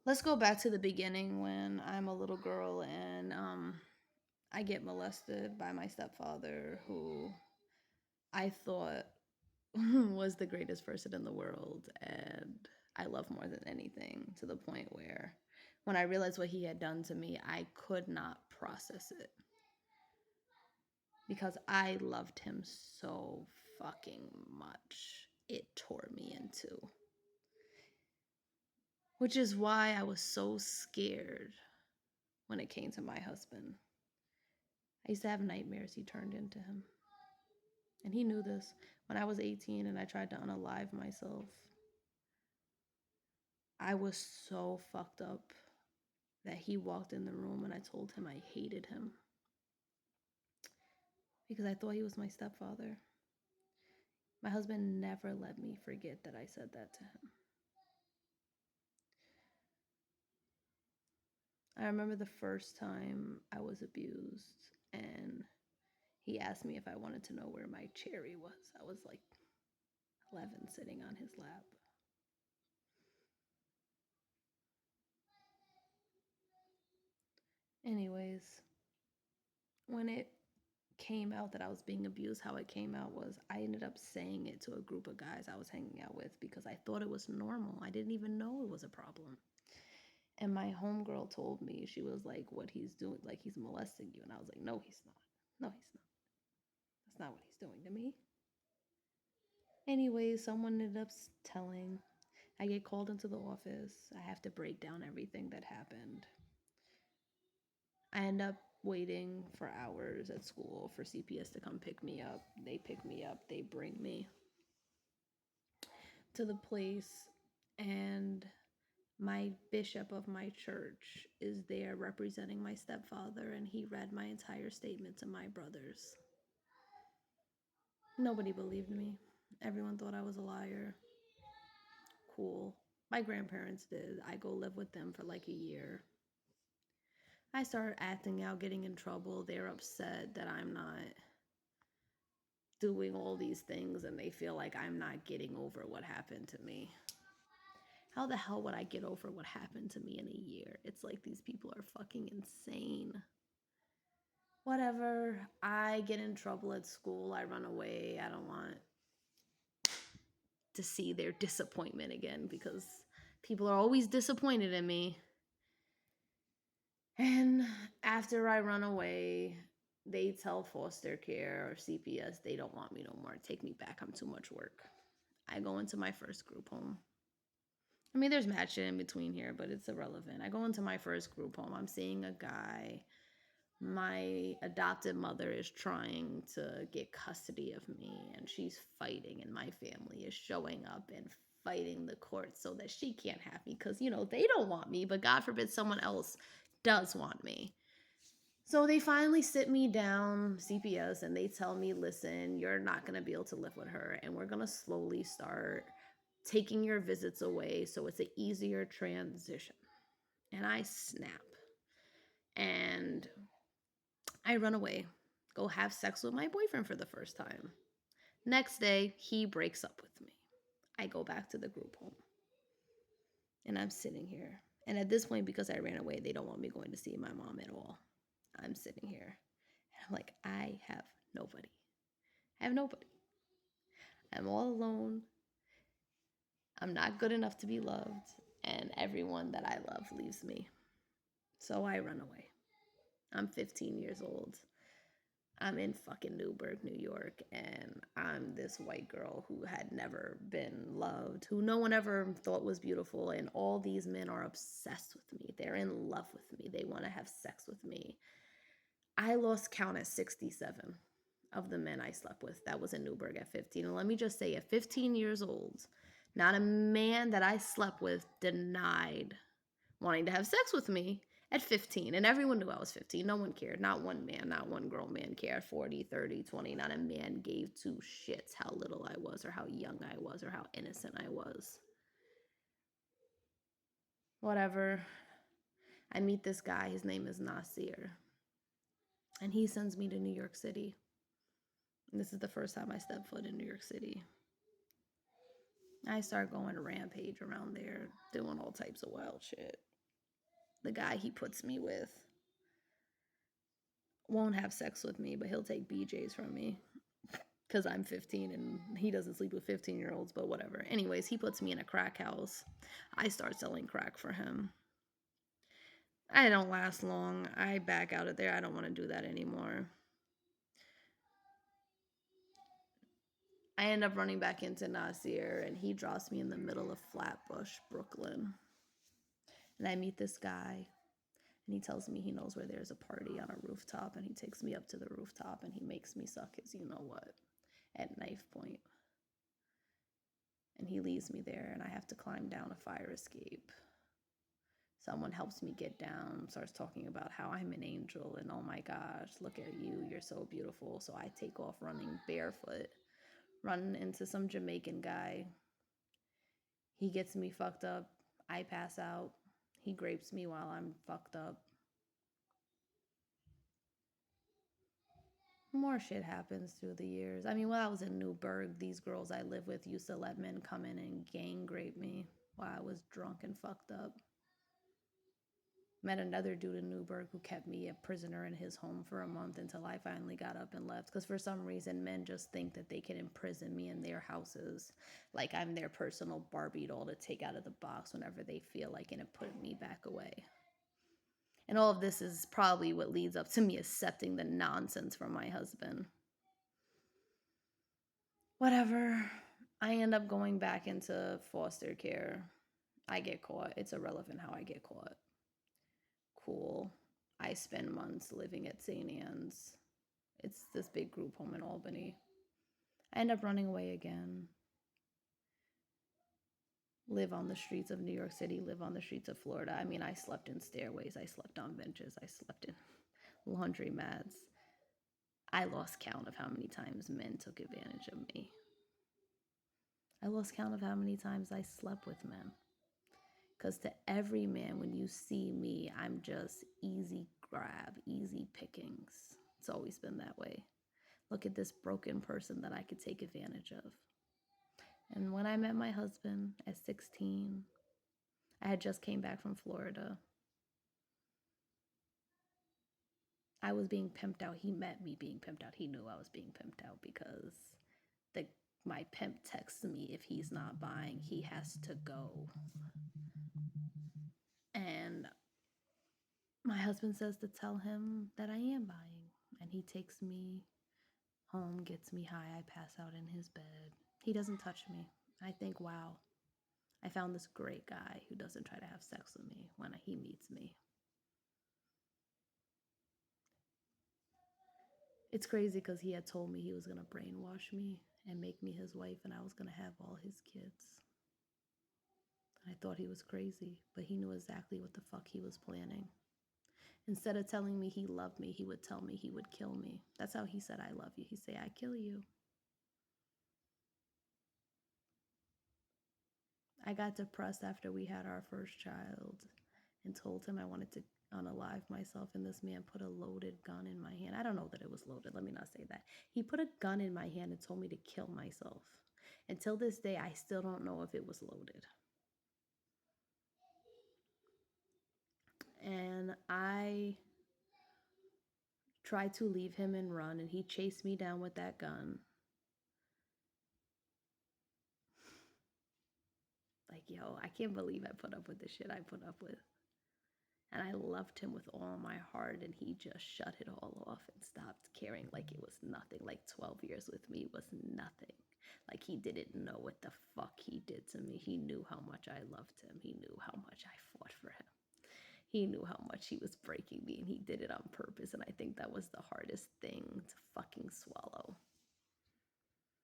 Let's go back to the beginning when I'm a little girl and I get molested by my stepfather, who I thought was the greatest person in the world and I love more than anything, to the point where when I realized what he had done to me, I could not process it because I loved him so fucking much. It tore me in two, which is why I was so scared when it came to my husband. I used to have nightmares he turned into him. And he knew this. When I was 18 and I tried to unalive myself, I was so fucked up that he walked in the room and I told him I hated him because I thought he was my stepfather. My husband never let me forget that I said that to him. I remember the first time I was abused and he asked me if I wanted to know where my cherry was. I was like 11, sitting on his lap. Anyways, when it came out that I was being abused, how it came out was I ended up saying it to a group of guys I was hanging out with because I thought it was normal. I didn't even know it was a problem. And my homegirl told me, she was like, what he's doing, like he's molesting you. And I was like, no, he's not. No, he's not. That's not what he's doing to me. Anyway, someone ended up telling. I get called into the office. I have to break down everything that happened. I end up waiting for hours at school for CPS to come pick me up. They pick me up, they bring me to the place, and my bishop of my church is there representing my stepfather, and he read my entire statement to my brothers. Nobody believed me. Everyone thought I was a liar. Cool. My grandparents did. I go live with them for like a year. I started acting out, getting in trouble. They're upset that I'm not doing all these things and they feel like I'm not getting over what happened to me. How the hell would I get over what happened to me in a year? It's like these people are fucking insane. Whatever. I get in trouble at school. I run away. I don't want to see their disappointment again because people are always disappointed in me. And after I run away, they tell foster care or CPS they don't want me no more. Take me back. I'm too much work. I go into my first group home. I mean, there's mad shit in between here, but it's irrelevant. I go into my first group home. I'm seeing a guy. My adopted mother is trying to get custody of me, and she's fighting, and my family is showing up and fighting the court so that she can't have me because, they don't want me, but God forbid someone else does want me. So they finally sit me down, CPS, and they tell me, listen, you're not going to be able to live with her, and we're going to slowly start taking your visits away so it's an easier transition. And I snap. And I run away, go have sex with my boyfriend for the first time. Next day, he breaks up with me. I go back to the group home. And I'm sitting here. And at this point, because I ran away, they don't want me going to see my mom at all. I'm sitting here. And I'm like, I have nobody. I have nobody. I'm all alone. I'm not good enough to be loved. And everyone that I love leaves me. So I run away. I'm 15 years old. I'm in fucking Newburgh, New York, and I'm this white girl who had never been loved, who no one ever thought was beautiful, and all these men are obsessed with me. They're in love with me. They want to have sex with me. I lost count at 67 of the men I slept with. That was in Newburgh at 15. And let me just say, at 15 years old, not a man that I slept with denied wanting to have sex with me at 15. And everyone knew I was 15. No one cared. Not one man, not one grown man cared. 40, 30, 20. Not a man gave two shits how little I was or how young I was or how innocent I was. Whatever. I meet this guy. His name is Nasir. And he sends me to New York City. And this is the first time I stepped foot in New York City. I start going rampage around there, doing all types of wild shit. the guy he puts me with won't have sex with me, but he'll take BJs from me because I'm 15 and he doesn't sleep with 15-year-olds, but whatever. Anyways, he puts me in a crack house. I start selling crack for him. I don't last long. I back out of there. I don't want to do that anymore. I end up running back into Nasir, and he drops me in the middle of Flatbush, Brooklyn. And I meet this guy, and he tells me he knows where there's a party on a rooftop, and he takes me up to the rooftop, and he makes me suck his you-know-what at knife point. And he leaves me there, and I have to climb down a fire escape. Someone helps me get down, starts talking about how I'm an angel, and oh my gosh, look at you, you're so beautiful. So I take off running barefoot, run into some Jamaican guy. He gets me fucked up. I pass out. He grapes me while I'm fucked up. More shit happens through the years. I mean, when I was in Newburgh, these girls I live with used to let men come in and gang rape me while I was drunk and fucked up. Met another dude in Newburgh who kept me a prisoner in his home for a month until I finally got up and left. Because for some reason, men just think that they can imprison me in their houses. Like I'm their personal Barbie doll to take out of the box whenever they feel like it and put me back away. And all of this is probably what leads up to me accepting the nonsense from my husband. Whatever. I end up going back into foster care. I get caught. It's irrelevant how I get caught. Cool. I spend months living at St. Anne's. It's this big group home in Albany. I end up running away again. Live on the streets of New York City, live on the streets of Florida. I mean, I slept in stairways, I slept on benches, I slept in laundromats. I lost count of how many times men took advantage of me. I lost count of how many times I slept with men. Because to every man, when you see me, I'm just easy grab, easy pickings. It's always been that way. Look at this broken person that I could take advantage of. And when I met my husband at 16, I had just came back from Florida. I was being pimped out. He met me being pimped out. He knew I was being pimped out because my pimp texts me, if he's not buying, he has to go. And my husband says to tell him that I am buying. And he takes me home, gets me high. I pass out in his bed. He doesn't touch me. I think, wow, I found this great guy who doesn't try to have sex with me when he meets me. It's crazy because he had told me he was going to brainwash me and make me his wife, and I was going to have all his kids. I thought he was crazy, but he knew exactly what the fuck he was planning. Instead of telling me he loved me, he would tell me he would kill me. That's how he said, I love you. He'd say, I kill you. I got depressed after we had our first child and told him I wanted to unalive myself, and this man put a loaded gun in my hand. I don't know that it was loaded. Let me not say that. He put a gun in my hand and told me to kill myself. Until this day, I still don't know if it was loaded. And I tried to leave him and run, and he chased me down with that gun. Like, yo, I can't believe I put up with the shit I put up with. And I loved him with all my heart, and he just shut it all off and stopped caring like it was nothing. Like 12 years with me was nothing. Like he didn't know what the fuck he did to me. He knew how much I loved him. He knew how much I fought for him. He knew how much he was breaking me, and he did it on purpose. And I think that was the hardest thing to fucking swallow.